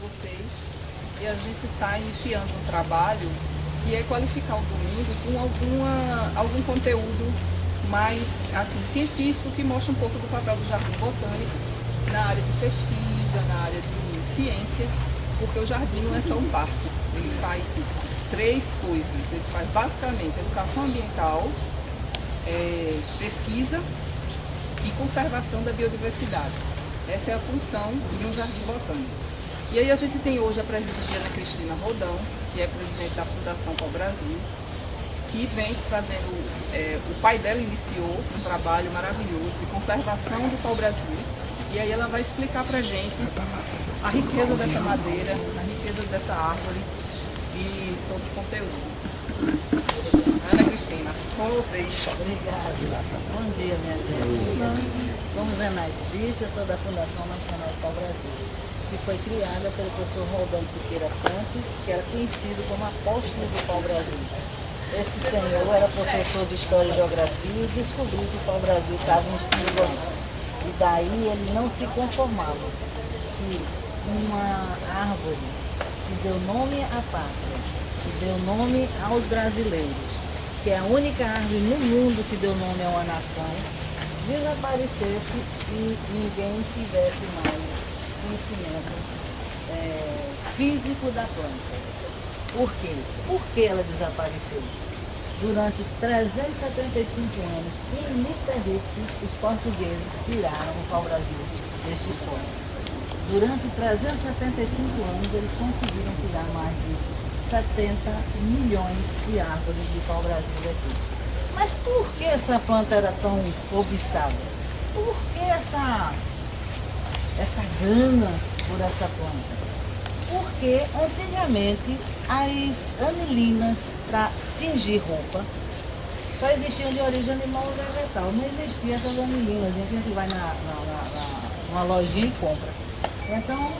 vocês. E a gente está iniciando um trabalho que é qualificar o domingo com algum conteúdo mais assim, científico, que mostra um pouco do papel do Jardim Botânico na área de pesquisa, na área de ciência, porque o jardim não é só um parque, ele faz três coisas. Ele faz basicamente educação ambiental, pesquisa e conservação da biodiversidade. Essa é a função de um jardim botânico. E aí a gente tem hoje a presença de Ana Cristina Rodão, que é presidente da Fundação Pau Brasil, que vem fazendo, o pai dela iniciou um trabalho maravilhoso de conservação do pau Brasil, e aí ela vai explicar para a gente a riqueza dessa madeira, a riqueza dessa árvore e todo o conteúdo. Ana Cristina, com vocês. Obrigada. Bom dia, minha gente. Como Zenaide disse, eu sou da Fundação Nacional Pau Brasil, que foi criada pelo professor Roldão Siqueira Campos, que era conhecido como apóstolo do Pau Brasil. Esse senhor era professor de História e Geografia e descobriu que o Pau Brasil estava em estudo. E daí ele não se conformava que uma árvore que deu nome à pátria, que deu nome aos brasileiros, que é a única árvore no mundo que deu nome a uma nação, desaparecesse e ninguém tivesse mais conhecimento físico da planta. Por quê? Por que ela desapareceu? Durante 375 anos, ininterruptos, os portugueses tiraram o pau-brasil deste solo. Durante 375 anos, eles conseguiram tirar mais de 70 milhões de árvores de pau-brasil daqui. Mas por que essa planta era tão cobiçada? Por que essa gana por essa planta? Porque antigamente as anilinas para tingir roupa só existiam de origem animal ou vegetal. Não existiam essas anilinas, a gente vai numa lojinha e compra. Então,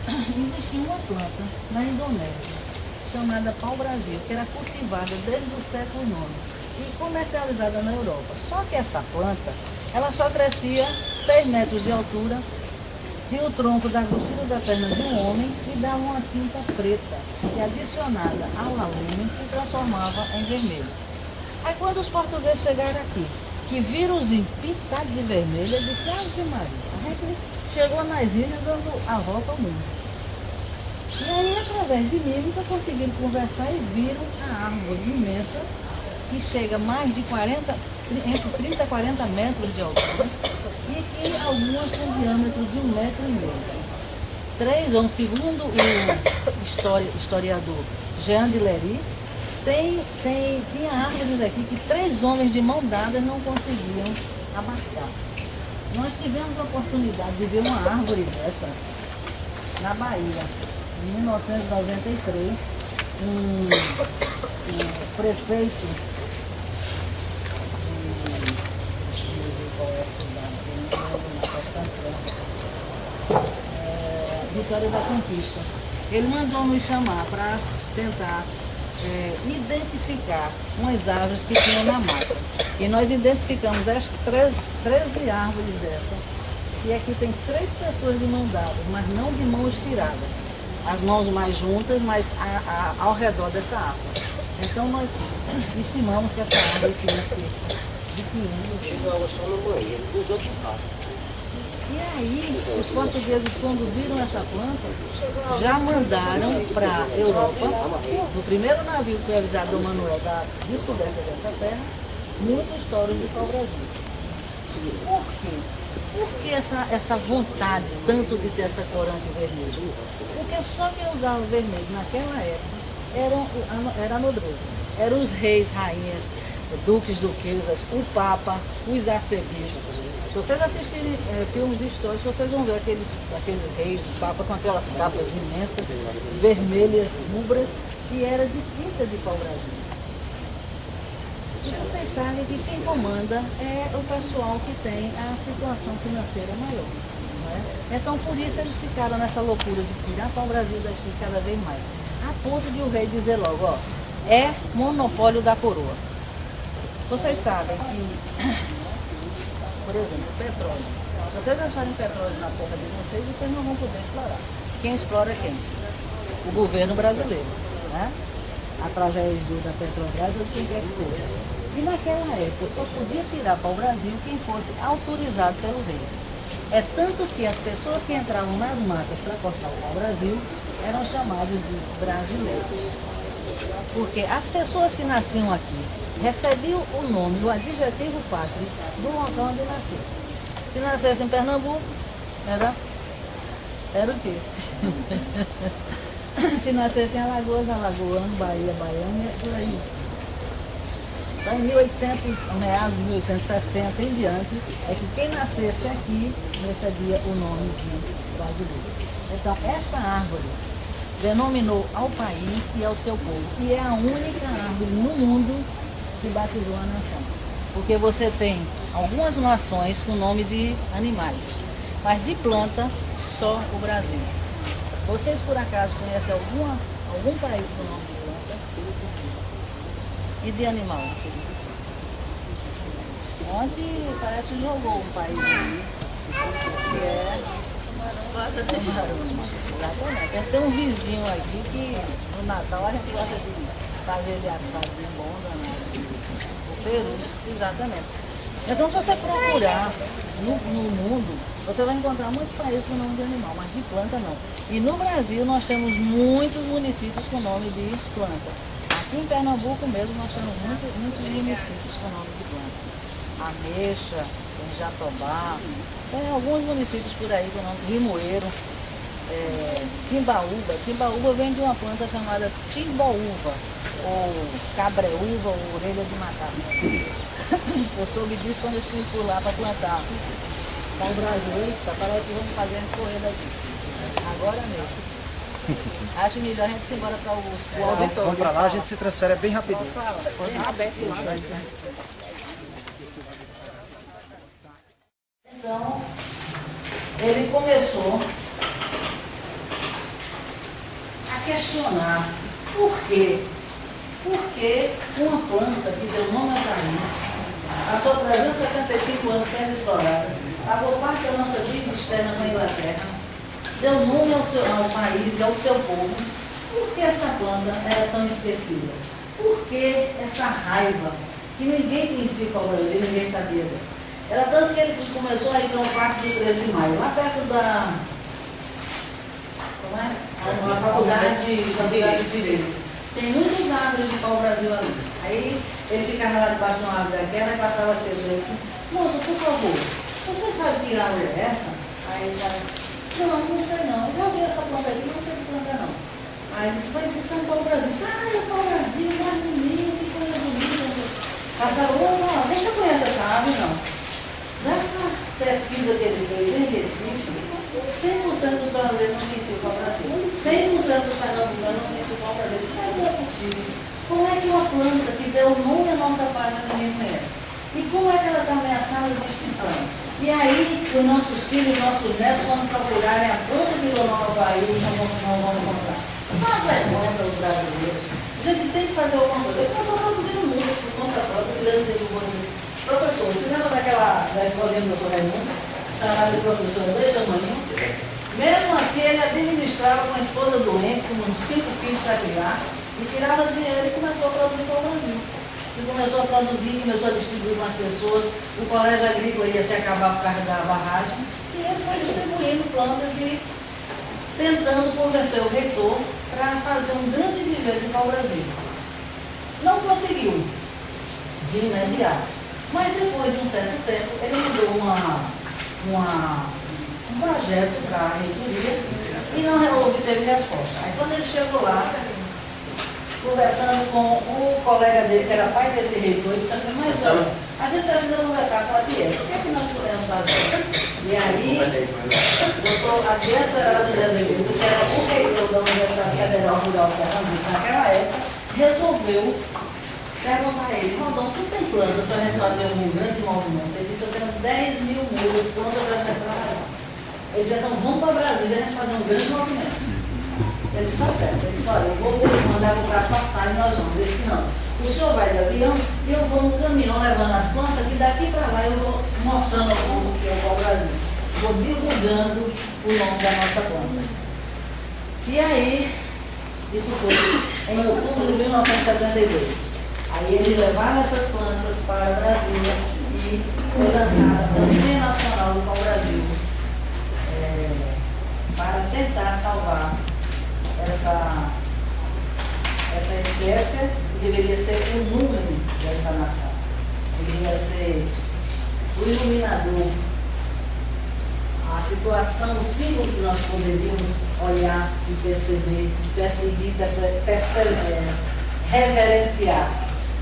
existia uma planta na Indonésia chamada pau-brasil, que era cultivada desde o século IX e comercializada na Europa. Só que essa planta, ela só crescia 6 metros de altura, tinha o tronco da grossura da perna de um homem e dava uma tinta preta, que adicionada ao alumínio se transformava em vermelho. Aí quando os portugueses chegaram aqui, que viram os pintados de vermelho, eles disseram: "Ave Maria, a gente chegou nas ilhas dando a volta ao mundo." E aí, através de mímica, conseguiram conversar e viram a árvore imensa, que chega a mais de entre 30 e 40 metros de altura, e que algumas com diâmetro de 1,5 m. Segundo o historiador Jean de Lery, tinha árvores aqui que 3 homens de mão dada não conseguiam abarcar. Nós tivemos a oportunidade de ver uma árvore dessa na Bahia, em 1993, um prefeito Vitória da Conquista. Ele mandou nos chamar para tentar identificar umas árvores que tinham na mata. E nós identificamos as 13 árvores dessas. E aqui tem 3 pessoas de mão dada, mas não de mão estirada. As mãos mais juntas, mas ao redor dessa árvore. Então nós estimamos que essa árvore tinha cerca de 500. Chegava só no banheiro, os outros passos. E aí, os portugueses, quando viram essa planta, já mandaram para a Europa, no primeiro navio que foi avisado do Manuel da descoberta dessa terra, muitas histórias de pau-brasil. Por quê? Por que essa vontade tanto de ter essa corante vermelha? Porque só quem usava vermelho naquela época era a nobreza. Eram os reis, rainhas, duques, duquesas, o papa, os arcebispos. Se vocês assistirem filmes históricos, vocês vão ver aqueles reis, o papa com aquelas capas imensas, vermelhas, rubras, que era de tinta de pau-brasil. E vocês sabem que quem comanda é o pessoal que tem a situação financeira maior. Não é? Então, por isso, eles ficaram nessa loucura de tirar pau-brasil daqui cada vez mais. A ponto de o rei dizer logo: ó, é monopólio da coroa. Vocês sabem que, por exemplo, petróleo. Se vocês acharem petróleo na terra de vocês não vão poder explorar. quem explora é quem? O governo brasileiro, né? Através da Petrobras ou de quem quer que seja. E naquela época só podia tirar para o Brasil quem fosse autorizado pelo rei. É tanto que as pessoas que entravam nas matas para cortar o pau-brasil eram chamadas de brasileiros. Porque as pessoas que nasciam aqui recebiam o nome, o adjetivo pátrio do local onde nasceu. Se nascesse em Pernambuco, era o quê? Se nascesse em Alagoas, alagoano, Bahia, baiano, e por aí. Só em 1800, meados de 1860 em diante, é que quem nascesse aqui recebia o nome de brasileiro. Então, essa árvore denominou ao país e ao seu povo. E é a única árvore no mundo que batizou a nação. Porque você tem algumas nações com nome de animais, mas de planta, só o Brasil. Vocês, por acaso, conhecem algum país com nome de planta? E de animal? Ontem parece que jogou um país aí, que é exatamente. Tem um vizinho aqui que no Natal a gente gosta de fazer ele assado de bom danado. O Peru, exatamente. Então, se você procurar no mundo, você vai encontrar muitos países com nome de animal, mas de planta não. E no Brasil nós temos muitos municípios com nome de planta. Aqui em Pernambuco mesmo nós temos muitos municípios com nome de planta. Ameixa, tem Jatobá, tem alguns municípios por aí com nome de Limoeiro, Timbaúba. Timbaúba vem de uma planta chamada timboúva, ou cabreúva, ou orelha de macaco. Eu soube disso quando eu estive por lá para plantar. Então o Brasil, parece que vamos fazer a gente correr daqui. Agora mesmo. Acho melhor a gente se embora para o auditório. Vamos para lá, a gente se transfere bem rapidinho. Tem aberto lá. Então, ele começou a questionar por quê? Por que uma planta que deu nome ao país, passou 375 anos sendo explorada, pagou parte da nossa dívida externa com a Inglaterra, deu nome ao país e ao seu povo, por que essa planta era tão esquecida? Por que essa raiva que ninguém conhecia o Brasil, ninguém sabia dela? Era tanto que ele começou a ir para um parque do 13 de maio, lá perto da a faculdade de Direito. Tem muitas árvores de pau-brasil ali. Aí ele ficava lá debaixo de uma árvore daquela e passava as pessoas assim, moça, por favor, você sabe que árvore é essa? Aí ele falava, não sei não, já vi essa planta aqui, não sei que planta não. Aí ele disse, mas isso é um pau-brasil. Ah, é o pau-brasil, mais bonito, que coisa bonita. Passaram, não, você conhece essa árvore? Não. Nessa pesquisa que ele fez em Recife, 100% dos brasileiros não conheciam o pau-brasil. 100% dos pernambucanos não conheciam o pau-brasil. Isso não é possível. Como é que uma planta que deu o nome à nossa pátria ninguém conhece? E como é que ela está ameaçada de extinção? E aí, os nossos filhos, nossos netos, quando procurarem a planta que deu nome ao país, não vão encontrar. Isso é uma vergonha para os brasileiros. A gente tem que fazer alguma coisa. Ele começou produzindo música por conta própria, que Deus teve o professor, você lembra da escolinha do professor Raimundo? Salário de professor desde a manhã? Mesmo assim, ele administrava com a esposa doente, com 5 filhos para criar, e tirava dinheiro e começou a produzir para o Brasil. E começou a produzir, começou a distribuir com as pessoas, o colégio agrícola ia se acabar por causa da barragem, e ele foi distribuindo plantas e tentando convencer o reitor para fazer um grande viveiro para o Brasil. Não conseguiu, de imediato. Mas depois de um certo tempo, ele mandou um projeto para a reitoria e não obteve resposta. Aí quando ele chegou lá, conversando com o colega dele, que era pai desse reitor, ele disse assim, mas olha, a gente precisa conversar com a Tiesa, o que é que nós podemos fazer? E aí, o doutor Adilson Heraldo de Azevedo, que era o reitor da Universidade Federal Rural de Pernambuco naquela época, resolveu perguntar a ele, Rondon, tu tem planos para a gente fazer um grande movimento? Ele disse, eu tenho 10 mil mulas prontas para trabalhar. Ele disse, então vamos para Brasília a gente fazer um grande movimento. Ele disse, tá certo. Ele disse, olha, eu vou mandar o braço passar e nós vamos. Ele disse, não, o senhor vai de avião e eu vou no caminhão levando as plantas, que daqui para lá eu vou mostrando ao povo que é o Brasil. Vou divulgando o nome da nossa planta. E aí, isso foi em outubro de 1972. Aí eles levaram essas plantas para Brasília e foi lançada a Campanha Nacional do Pau-Brasil para tentar salvar essa espécie que deveria ser o número dessa nação. Deveria ser o iluminador, a situação, o símbolo que nós poderíamos olhar e perceber, perseguir, reverenciar,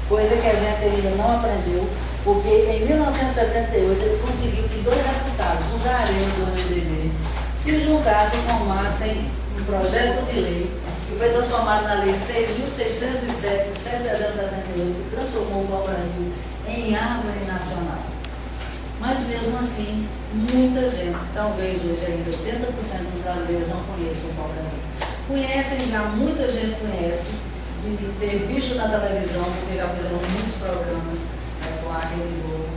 coisa que a gente ainda não aprendeu, porque em 1978 ele conseguiu que 2 deputados, os areios do MDB, se juntassem e formassem um projeto de lei que foi transformado na Lei 6.607, de 7 de dezembro de 78, que transformou o pau-brasil em árvore nacional. Mas mesmo assim, muita gente, talvez hoje ainda 80% dos brasileiros não conheçam o pau-brasil. Conhecem já, muita gente conhece, de ter visto na televisão, porque já fizeram muitos programas com a Rede Globo.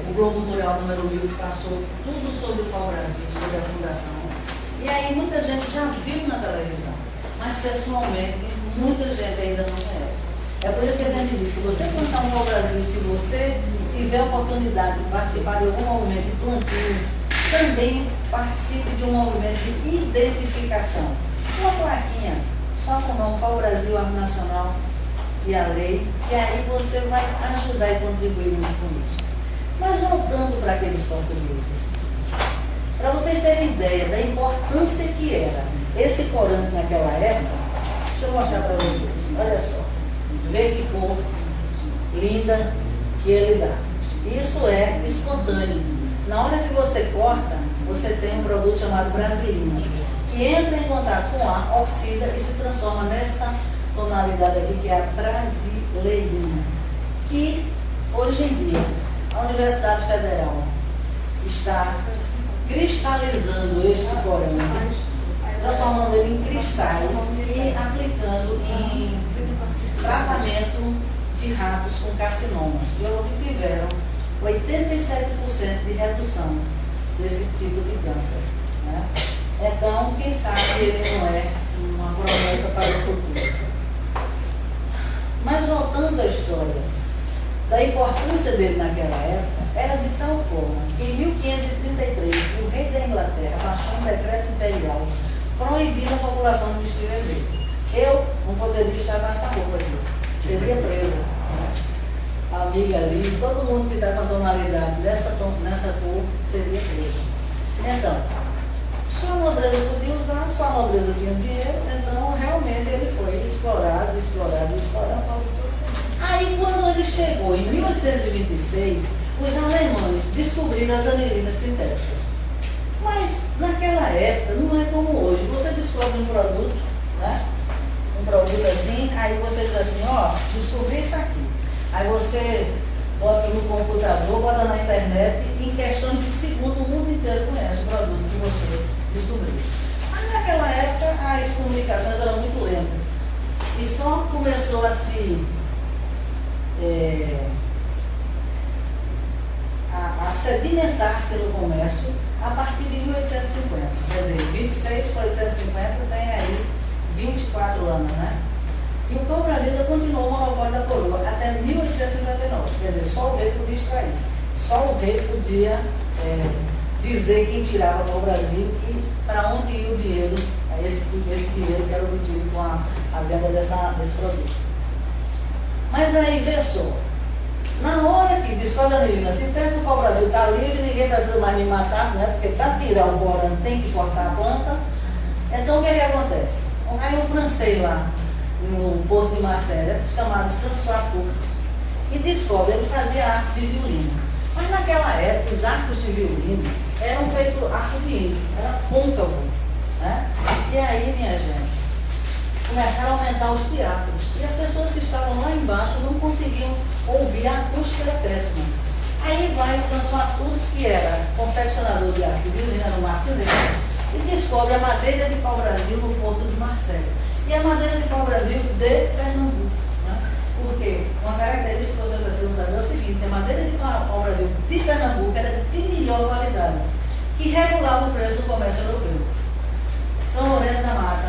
O Globo Rural número 1000, que passou tudo sobre o pau-brasil, sobre a fundação. E aí muita gente já viu na televisão, mas pessoalmente muita gente ainda não conhece. É por isso que a gente diz, se você plantar um pau-brasil, se você tiver a oportunidade de participar de algum movimento de plantio, também participe de um movimento de identificação. Uma plaquinha, só com o nome Pau-Brasil, Árvore Nacional e a lei, e aí você vai ajudar e contribuir muito com isso. Mas voltando para aqueles portugueses, para vocês terem ideia da importância que era esse corante naquela época, deixa eu mostrar para vocês, olha só, vê que cor linda que ele dá. Isso é espontâneo. Na hora que você corta, você tem um produto chamado brasilina, que entra em contato com o ar, oxida e se transforma nessa tonalidade aqui, que é a brasileirina, que hoje em dia a Universidade Federal está cristalizando este corante, transformando ele em cristais e aplicando em tratamento de ratos com carcinomas, que obtiveram 87% de redução desse tipo de câncer. Né? Então, quem sabe ele não é uma promessa para o futuro. Mas voltando à história, da importância dele naquela época, era de tal forma que em 1533 o rei da Inglaterra baixou um decreto imperial proibindo a população de vestir vermelho. Eu não poderia estar nessa roupa aqui, seria presa. A amiga ali, todo mundo que está com a tonalidade nessa cor seria preso. Então, só a nobreza podia usar, só a nobreza tinha dinheiro, então realmente ele foi explorado. Aí quando ele chegou em 1826, os alemães descobriram as anilinas sintéticas. Mas naquela época não é como hoje. Você descobre um produto, né? Um produto assim, aí você diz assim, ó, descobri isso aqui. Aí você bota no computador, bota na internet e em questão de segundo o mundo inteiro conhece o produto que você descobriu. Mas naquela época as comunicações eram muito lentas. E só começou a sedimentar-se no comércio a partir de 1850. Quer dizer, 26 para 1850 tem aí 24 anos, né? E o pau-brasil ainda continuou o monopólio da coroa até 1859. Quer dizer, só o rei podia extrair. Só o rei podia dizer quem tirava o pau-brasil e para onde ia o dinheiro, esse dinheiro que era obtido com a venda desse produto. Mas aí, vê só, na hora que descobre a anilina sintética, o pau-brasil está livre, ninguém precisa mais me matar, né? Porque para tirar o corante tem que cortar a planta. Então, o que acontece? Aí um francês lá, no Porto de Marselha, chamado François Court, e descobre, ele fazia arte de violino. Mas naquela época, os arcos de violino eram feitos arco de índio, era côncavo, né? E aí, minha gente, começaram a aumentar os teatros. E as pessoas que estavam lá embaixo não conseguiam ouvir, a acústica era péssima. Aí vai o François Court, que era confeccionador de arco de violino, era um marceneiro, e descobre a madeira de pau-brasil no Porto de Marselha. E a madeira de pau-brasil de Pernambuco. Né? Porque uma característica que você precisa saber é o seguinte, a madeira de pau-brasil de Pernambuco era de melhor qualidade, que regulava o preço do comércio europeu. São Lourenço da Mata,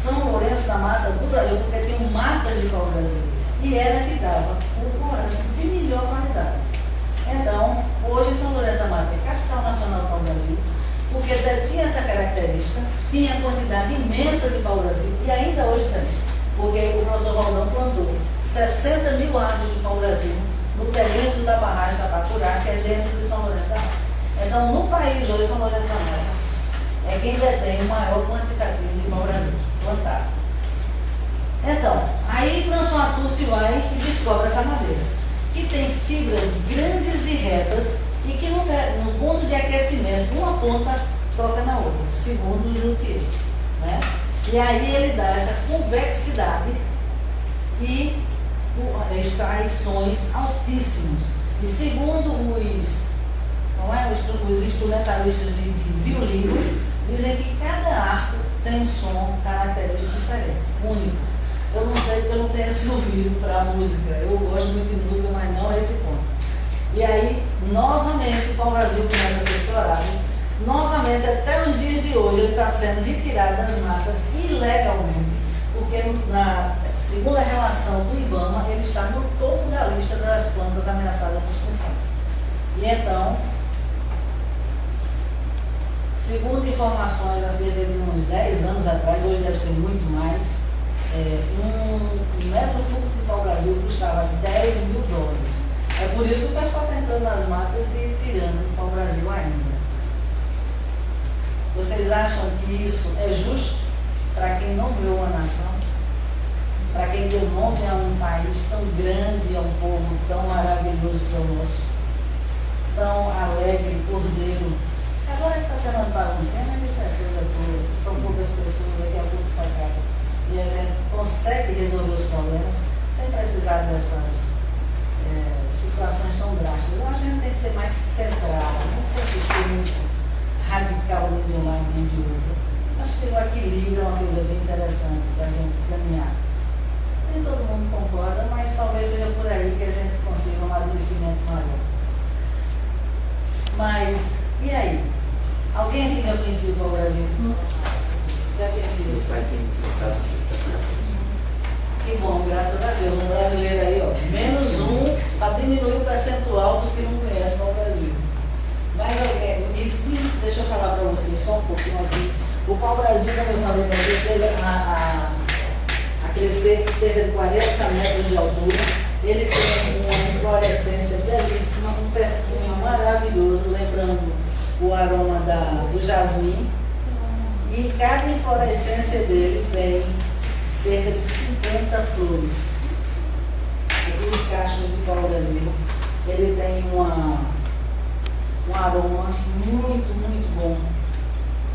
São Lourenço da Mata do Brasil, porque tinha matas de pau-brasil. E era que dava o corante de melhor qualidade. Então, hoje São Lourenço da Mata é capital nacional do pau-brasil, porque tinha essa característica, tinha quantidade imensa de pau-brasil, e ainda hoje tem, porque o professor Valdão plantou 60 mil árvores de pau-brasil no perímetro da barragem da Pacurá, que é dentro de São Lourenço da Mata. Então, no país hoje, São Lourenço da Mata é quem detém o maior quantitativo de pau-brasil plantado. Então, aí François Turti vai e descobre essa madeira, que tem fibras grandes e retas e que no ponto de aquecimento, uma ponta toca na outra, segundo os luthiers, né? E aí ele dá essa convexidade e extrações altíssimos. E segundo os instrumentalistas de violino, dizem que cada arco tem um som característico diferente, único. Eu não sei porque eu não tenho esse ouvido para a música. Eu gosto muito de música, mas não é esse ponto. E aí, novamente, o pau-brasil começa a ser explorado. Novamente, até os dias de hoje, ele está sendo retirado das matas ilegalmente, porque segundo a relação do IBAMA, ele está no topo da lista das plantas ameaçadas de extinção. E então, segundo informações há cerca de uns 10 anos atrás, hoje deve ser muito mais, um metro cúbico de pau-brasil custava $10 mil. É por isso que o pessoal está entrando nas matas e tirando o pau-brasil ainda. Vocês acham que isso é justo para quem não criou uma nação? Para quem deu nome a um país tão grande, a um povo tão maravilhoso que é o nosso, tão alegre, cordeiro? Agora está tendo umas baguncinhas, mas isso é coisa boa. Se são poucas pessoas, daqui a pouco se acaba. E a gente consegue resolver os problemas sem precisar dessas situações tão drásticas. Eu acho que a gente tem que ser mais centrado, não tem que ser muito radical nem de um lado nem de outro. Acho que o equilíbrio é uma coisa bem interessante para a gente caminhar. Nem todo mundo concorda, mas talvez seja por aí que a gente consiga um amadurecimento maior. Mas, e aí? Alguém aqui já conhecia o pau-brasil? Já conhecia? Que bom, graças a Deus. Um brasileiro aí, ó, -1 para diminuir o percentual dos que não conhecem o pau-brasil. Mas alguém, e sim, deixa eu falar para vocês só um pouquinho aqui. O pau-brasil, como eu falei para vocês, chega a crescer cerca de 40 metros de altura. Ele tem uma inflorescência belíssima, um perfume maravilhoso, lembrando o aroma do jasmim. E cada inflorescência dele tem cerca de 50 flores. Aqueles cachos de pau-brasil, ele tem um aroma muito, muito bom.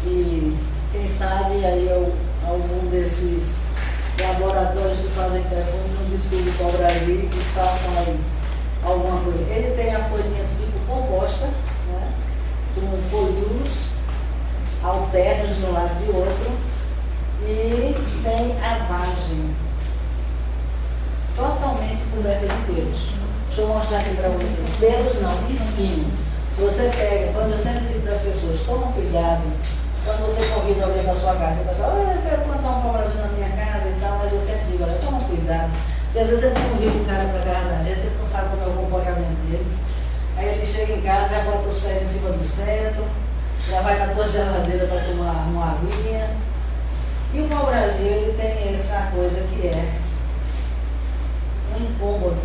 E quem sabe aí algum desses laboratórios que fazem perfume não descobre o pau-brasil e façam aí alguma coisa. Ele tem a folhinha tipo composta, né, com folhulos alternos de um lado e de outro, e tem a vagem totalmente coberta de pelos. Deixa eu mostrar aqui para vocês. Pelos não, espinho. Se você pega, quando eu sempre digo para as pessoas, toma cuidado, quando você convida alguém para a sua casa, o pessoal, eu quero plantar um pau-brasil na minha casa e tal, mas eu sempre digo, olha, toma cuidado, porque às vezes eu convido um cara para a casa da gente, ele não sabe como é o comportamento dele. Aí ele chega em casa, já bota os pés em cima do centro, já vai na tua geladeira para tomar uma aguinha. E o pau-brasil, ele tem essa coisa que é um incômodo,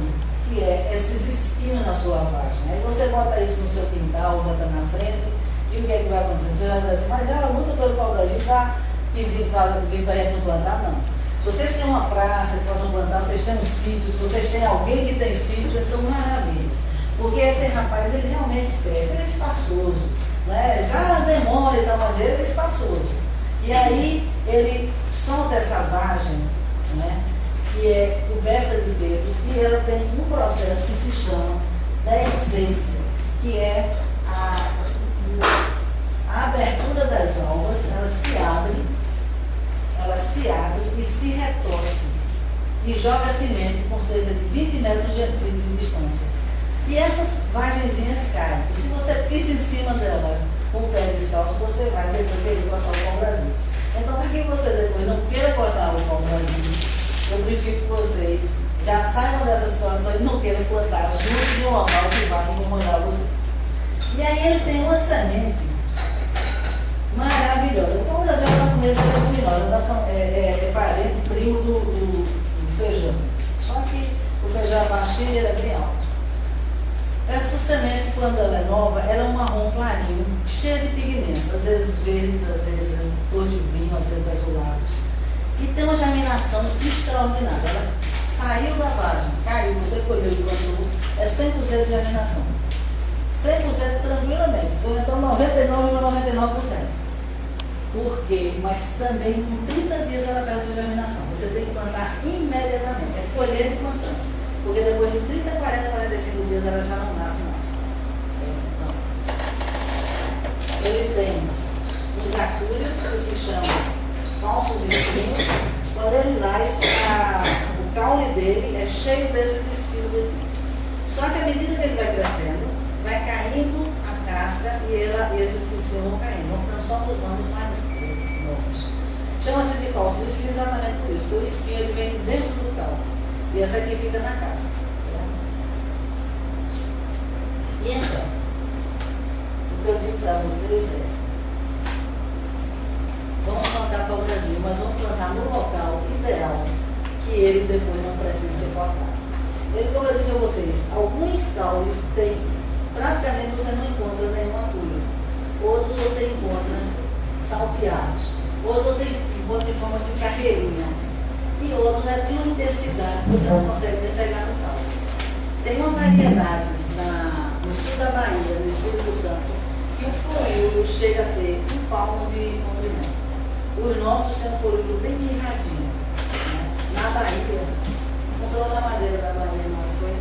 que é esses espinhos na sua vagem. Aí você bota isso no seu quintal, bota na frente, e o que é que vai acontecer? Você vai dizer assim, mas ela luta pelo pau-brasil, está pedindo para alguém para não plantar? Não. Se vocês têm uma praça que possam plantar, vocês têm um sítio, se vocês têm alguém que tem sítio, então maravilha. Porque esse rapaz, ele realmente cresce, ele é espaçoso, né? Já demora e tal, mas ele é espaçoso. E aí, ele solta essa vagem, né, que é coberta de pelos, e ela tem um processo que se chama dehiscência, que é a abertura das válvulas. Ela se abre e se retorce, e joga semente com cerca de 20 metros de distância. E essas vagenzinhas caem, e se você pisa em cima dela com o pé descalço, você vai depois querer botar o pau-brasil. Então, para que você depois não queira cortar o pau-brasil, eu prefiro que vocês já saiam dessa situação e não queiram plantar junto de um local que vai incomodar vocês. E aí ele tem uma semente maravilhosa. O pau-brasil é uma família leguminosa, é parente, primo do feijão. Só que o feijão abaixo é bem alto. Essa semente, quando ela é nova, ela é um marrom clarinho, cheio de pigmentos, às vezes verdes, às vezes cor de vinho, às vezes azulados. E tem uma germinação extraordinária. Ela saiu da vagem, caiu, você colheu e plantou, é 100% de germinação. 100% tranquilamente, então 99,99%. Por quê? Mas também com 30 dias ela perde essa germinação. Você tem que plantar imediatamente, é colher e plantando. Porque depois de 30, 40, 45 dias ela já não nasce mais. Então, ele tem os acúlios, que se chamam falsos espinhos. Quando ele nasce, o caule dele é cheio desses espinhos aqui. Só que à medida que ele vai crescendo, vai caindo as cascas e esses espinhos vão caindo, vão ficando só nos ramos mais novos. Chama-se de falsos espinhos exatamente por isso, que o espinho ele vem de dentro do caule. E essa aqui fica na casca, certo? E então, o que eu digo para vocês é, vamos plantar para o Brasil, mas vamos plantar no local ideal, que ele depois não precisa ser cortado. Ele, como eu disse a vocês, alguns caules tem, praticamente você não encontra nenhuma agulha. Outros você encontra salteados. Outros você encontra em forma de carreirinha. E outros é de uma intensidade que você não consegue nem pegar no caule. Tem uma variedade no sul da Bahia, no Espírito Santo, que o folículo chega a ter um palmo de comprimento. Os nossos têm um folículo bem mirradinho. Né? Na Bahia, não trouxe a madeira da Bahia, não foi?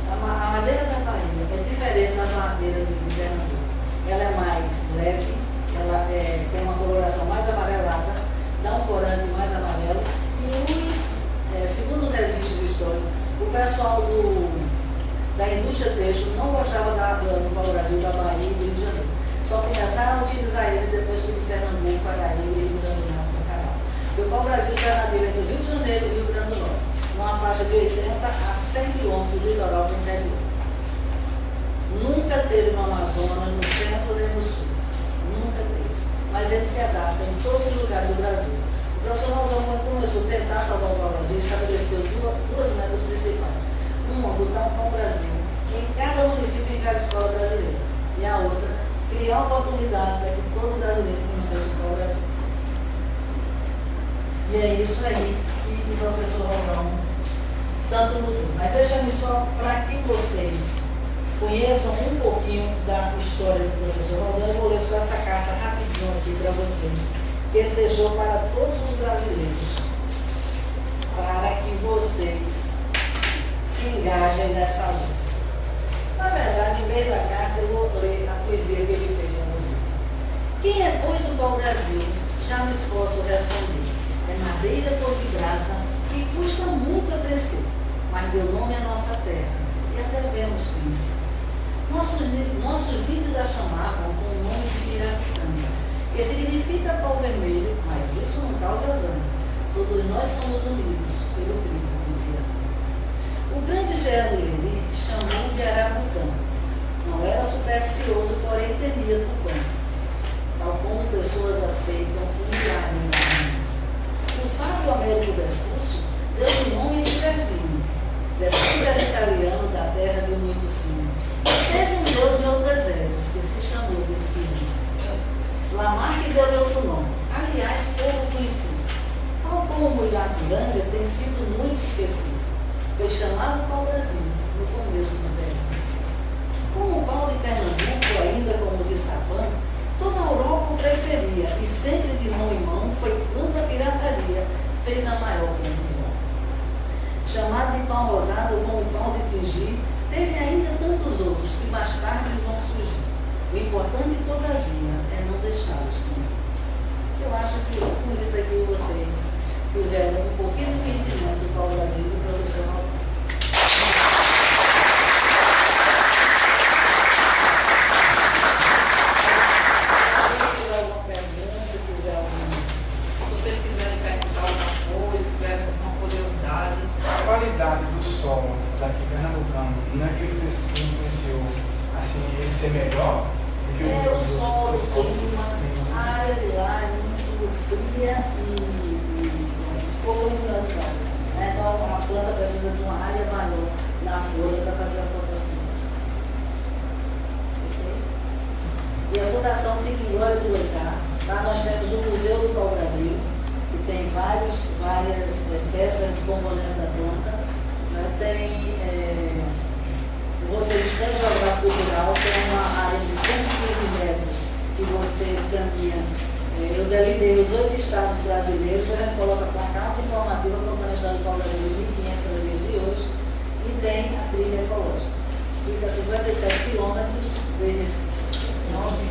A madeira da Bahia é diferente da madeira de Pernambuco. Ela é mais leve, ela tem uma coloração mais amarelada, dá um corante mais amarelo. E segundo os registros históricos, o pessoal da indústria têxtil não gostava do pau-brasil da Bahia e do Rio de Janeiro. Só começaram a utilizar eles depois que o Pernambuco, Paraíba e Rio Grande do Norte sacaram. O pau-brasil está na beira do Rio de Janeiro e Rio Grande do Norte, numa faixa de 80 a 100 quilômetros do litoral do interior. Nunca teve no Amazonas, no centro nem no sul. Nunca teve. Mas ele se adapta em todos os lugares do Brasil. O professor Raldão, quando começou a tentar salvar o pau-brasil, estabeleceu duas metas principais. Uma, botar um pau-brasil em cada município, em cada escola brasileira. E a outra, criar oportunidade para que todo brasileiro conhecesse o pau-brasil. E é isso aí que o professor Raldão tanto mudou. Mas deixa-me só para que vocês conheçam um pouquinho da história do professor Raldão. Eu vou ler só essa carta rapidinho aqui para vocês, que ele deixou para todos os brasileiros, para que vocês se engajem nessa luta. Na verdade, em vez da carta, eu vou ler a poesia que ele fez para vocês. Quem é, pois, o pau-brasil? Já me esforço responder. É madeira cor de brasa que custa muito a crescer, mas deu nome à nossa terra e até vemos conhecer. Nossos índios a chamavam com o nome de Pirapitanga, que significa pau vermelho, mas isso não causa zanga. Todos nós somos unidos pelo grito de Pirapitanga. O grande Gerardo Lely chamou de Arabucã. Não era supersticioso, porém temia Tupã, tal como pessoas aceitam o milagre da vida. O sábio Américo Vespúcio deu o nome de Pezinho. Vespúcio era italiano da terra de muito cimo. Teve um Deus e outras eras, que se chamou de Espírito. Lamarck deu outro nome, aliás, pouco conhecido. Tal como o Ilapiranga tem sido muito esquecido. Foi chamado pau-brasil no começo do tempo. Como o pau de Pernambuco, ainda como o de Sapã, toda a Europa o preferia e sempre de mão em mão foi quando a pirataria fez a maior confusão. Chamado de pau rosado como o pau de Tingir, teve ainda tantos outros que mais tarde vão surgir. O importante, todavia, é não deixá-los também. Eu acho que com isso aqui vocês tiveram um pouquinho de conhecimento do pau-brasil e do professor Raldão. Se tiver alguma pergunta, quiser Glória do Lecar. Lá nós temos o Museu do Pau-Brasil, que tem várias peças de componentes da planta. Tem o roteiro História Geográfica Cultural, que é uma área de 115 metros que você caminha. Eu delineei os 8 estados brasileiros, a gente coloca placata informativa contando a história do Pau-Brasil de 1500 aos dias de hoje, e tem a trilha ecológica. Fica a 57 quilômetros de Recife. 2934.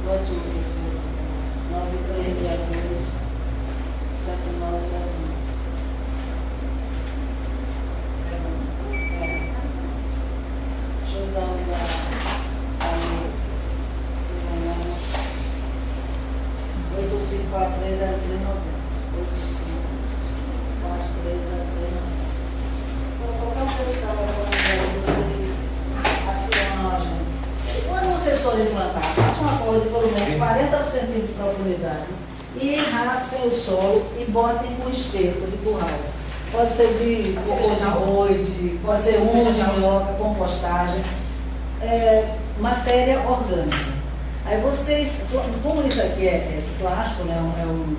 What you is 9362 7901. Deixa eu dar uma ali. 85430390. 85430390. Qualquer um desses caras vocês assinam a gente. Quando vocês forem implantar, façam uma corda de pelo menos 40 centímetros de profundidade e raspem o solo e botem com esterco de curral. Pode ser de cocô de boi, pode ser de minhoca, compostagem, matéria orgânica. Aí vocês, como isso aqui é plástico, né, é um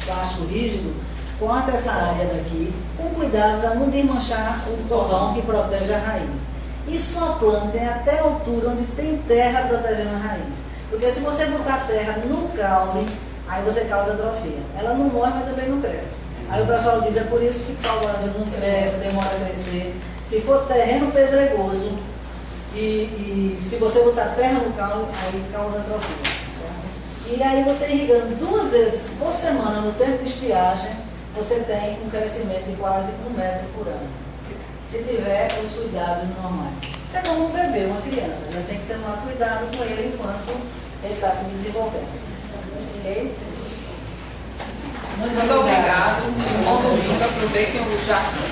plástico rígido, corta essa área daqui com cuidado para não desmanchar o torrão que protege a raiz. E só plantem até a altura onde tem terra protegendo a raiz. Porque se você botar terra no caule, aí você causa atrofia. Ela não morre, mas também não cresce. Aí o pessoal diz, é por isso que o pau-brasil não cresce, demora a crescer. Se for terreno pedregoso e se você botar terra no caule, aí causa atrofia. Certo? E aí você irrigando 2 vezes por semana no tempo de estiagem, você tem um crescimento de quase 1 metro por ano. Se tiver os cuidados normais. Isso é como um bebê, uma criança. Já tem que tomar cuidado com ele enquanto ele está se desenvolvendo. Ok? Muito obrigado. Bom domingo. Aproveitem o jardim.